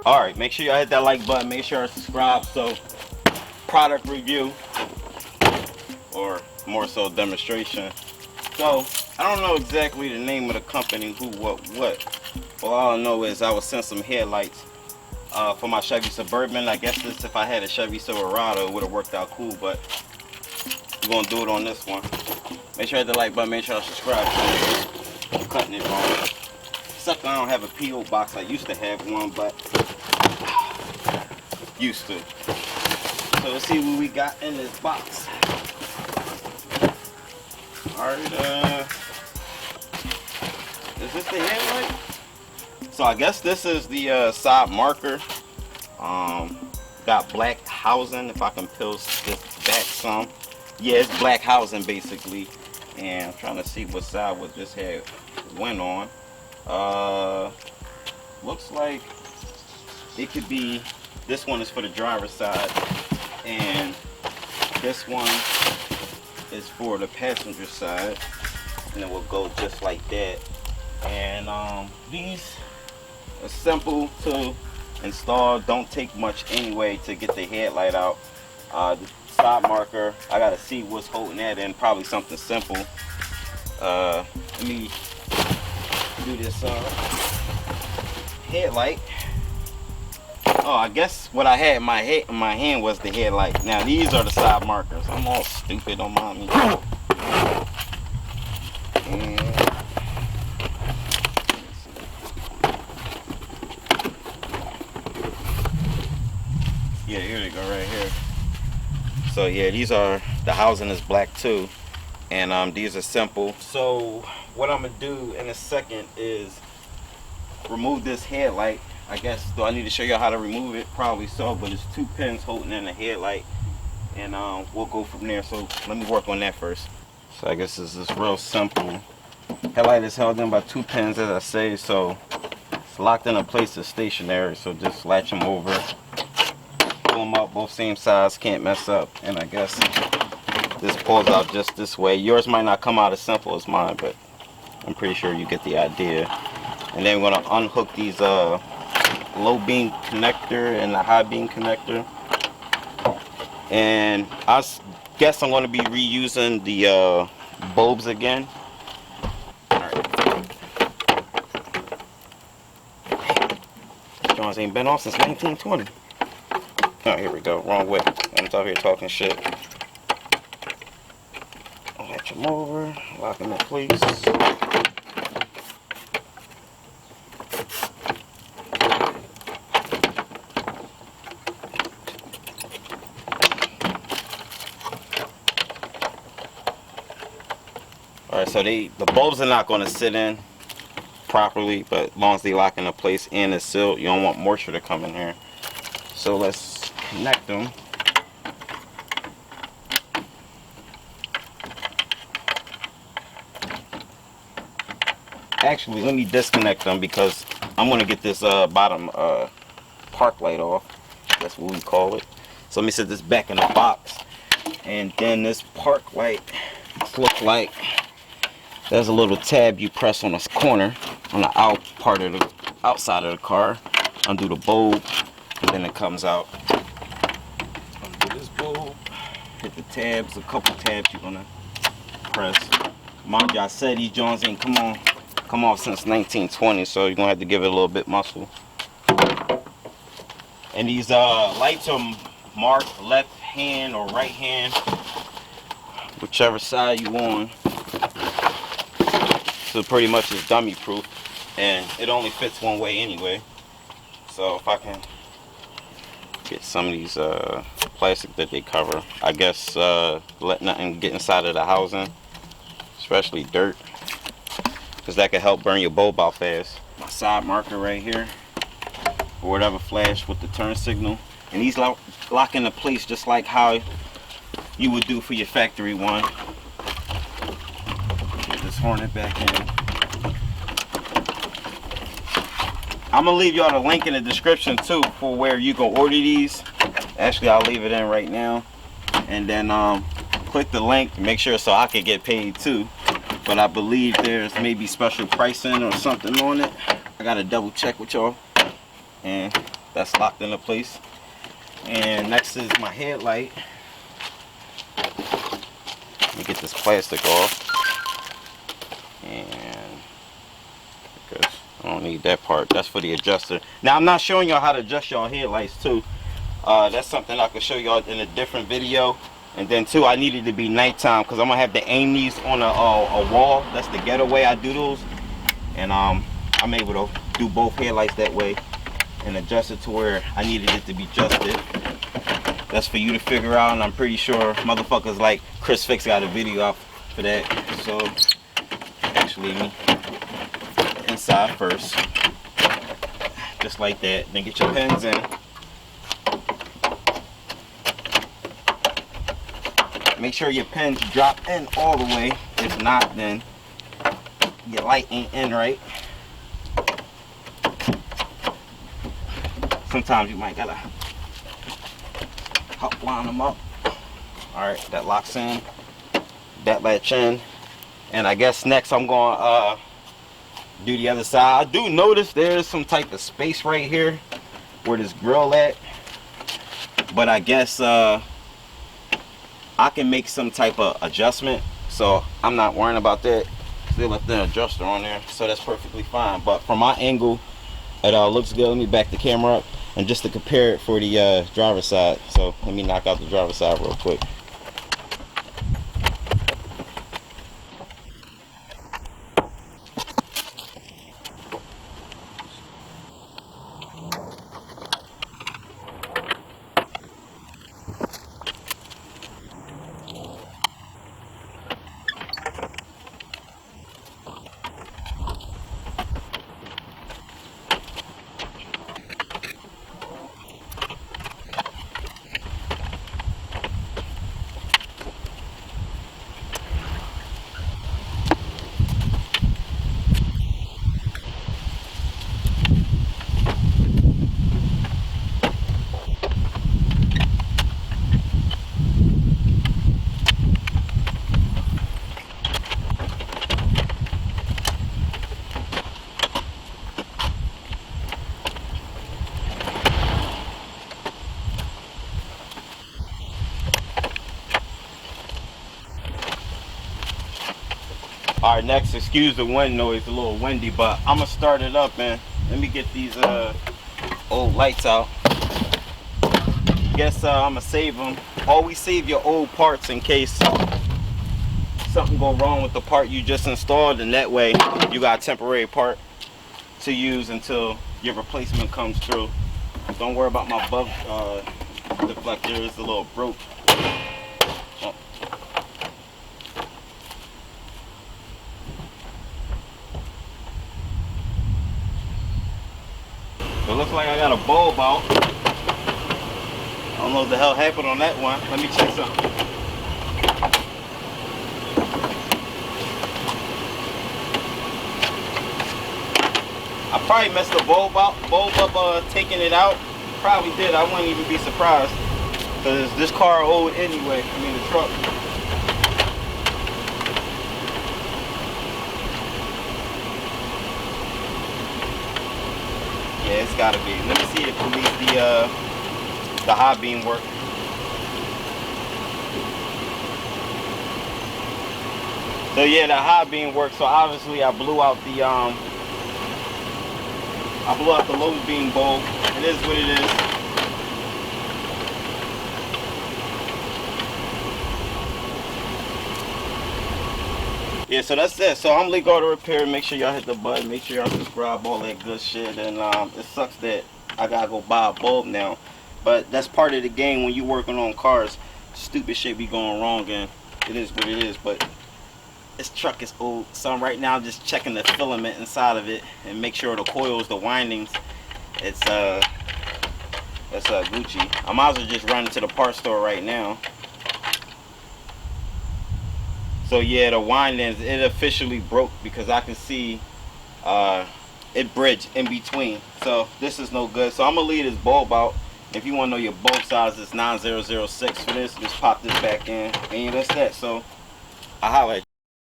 Alright, make sure y'all hit that like button, make sure you subscribe. So, product review, or more so demonstration. So, I don't know exactly the name of the company, who, what. Well, all I know is I was sent some headlights for my Chevy Suburban. I guess this, if I had a Chevy Silverado, it would have worked out cool, but we're going to do it on this one. Make sure you hit the like button, make sure you subscribe. I'm cutting it wrong. Except I don't have a P.O. box. I used to have one, but used to. So let's see what we got in this box. Alright, is this the headlight? So I guess this is the side marker. Got black housing. If I can peel this back some. Yeah, it's black housing basically. And I'm trying to see what side what this head went on. Looks like it could be, this one is for the driver's side and this one is for the passenger side, and it will go just like that. And these are simple to install, don't take much anyway to get the headlight out. The side marker, I gotta see what's holding that in, probably something simple. Let me do this headlight. Oh, I guess what I had in my hand was the headlight. Now these are the side markers. I'm all stupid, don't mind me. And yeah, here they go right here. So yeah, these are, the housing is black too, and these are simple. So what I'm gonna do in a second is remove this headlight. I guess, do I need to show you how to remove it? Probably so, but it's 2 pins holding in the headlight, and we'll go from there. So let me work on that first. So I guess this is real simple. Headlight is held in by 2 pins, as I say, so it's locked in a place, it's stationary, so just latch them over, pull them out both same size, can't mess up. And I guess this pulls out just this way. Yours might not come out as simple as mine, but I'm pretty sure you get the idea. And then we're going to unhook these low beam connector and the high beam connector, and I guess I'm going to be reusing the bulbs again. Alright, Jones ain't been off since 1920. Oh, here we go, wrong way. I'm out here talking shit. Latch them over, lock them in place. Alright, so the bulbs are not going to sit in properly, but as long as they lock into place and it's sealed, you don't want moisture to come in here. So let's connect them. Actually, let me disconnect them because I'm going to get this bottom park light off. That's what we call it. So let me set this back in the box. And then this park light looks like there's a little tab you press on this corner, on the outside of the car. Undo the bulb, and then it comes out. Undo this bulb, hit the tabs, a couple tabs you're gonna press. Mind you, I said these joints ain't come off since 1920, so you're gonna have to give it a little bit muscle. And these lights are marked left hand or right hand, whichever side you on. So pretty much it's dummy proof, and it only fits one way anyway. So if I can get some of these plastic that they cover, I guess let nothing get inside of the housing, especially dirt, because that can help burn your bulb out fast. My side marker right here, or whatever flash with the turn signal, and these lock into place just like how you would do for your factory one. Hornet back in. I'm gonna leave y'all the link in the description too for where you can order these. Actually, I'll leave it in right now, and then click the link, make sure so I can get paid too. But I believe there's maybe special pricing or something on it. I gotta double check with y'all, and That's locked into place. And next is my headlight. Let me get this plastic off. And because I don't need that part. That's for the adjuster. Now I'm not showing y'all how to adjust y'all headlights too. That's something I could show y'all in a different video. And then too, I need it to be nighttime because I'm gonna have to aim these on a wall. That's the getaway I do those. And I'm able to do both headlights that way and adjust it to where I needed it to be adjusted. That's for you to figure out, and I'm pretty sure motherfuckers like Chris Fix got a video out for that. So actually inside first, just like that. Then get your pins in. Make sure your pins drop in all the way. If not, then your light ain't in right. Sometimes you might gotta help line them up. Alright, that locks in. That latch in. And I guess next I'm gonna do the other side. I do notice there's some type of space right here where this grill at. But I guess I can make some type of adjustment, so I'm not worrying about that. Still left the adjuster on there, so that's perfectly fine. But from my angle, it looks good. Let me back the camera up and just to compare it for the driver's side. So let me knock out the driver's side real quick. Alright, next, excuse the wind noise, a little windy, but I'm gonna start it up, and let me get these old lights out. Guess I'm gonna save them. Always save your old parts in case something go wrong with the part you just installed, and that way you got a temporary part to use until your replacement comes through. Don't worry about my bug deflector, it's a little broke. Oh. It looks like I got a bulb out. I don't know what the hell happened on that one. Let me check something. I probably messed the bulb up taking it out. Probably did. I wouldn't even be surprised. Because this car old anyway. I mean the truck. Yeah, it's gotta be. Let me see if at least the high beam work. So yeah, the high beam works. So obviously I blew out the low beam bulb. It is what it is. Yeah, so that's it. So I'm Leekautorepair. Make sure y'all hit the button. Make sure y'all subscribe, all that good shit. And it sucks that I gotta go buy a bulb now, but that's part of the game when you working on cars. Stupid shit be going wrong, and it is what it is. But this truck is old, so I'm right now just checking the filament inside of it and make sure the coils, the windings, it's Gucci. I might as well just run to the parts store right now. So yeah, the windings, it officially broke because I can see it bridged in between. So this is no good. So I'm gonna leave this bulb out. If you want to know your bulb size, it's 9006 for this. Just pop this back in, and that's that. So I highlight.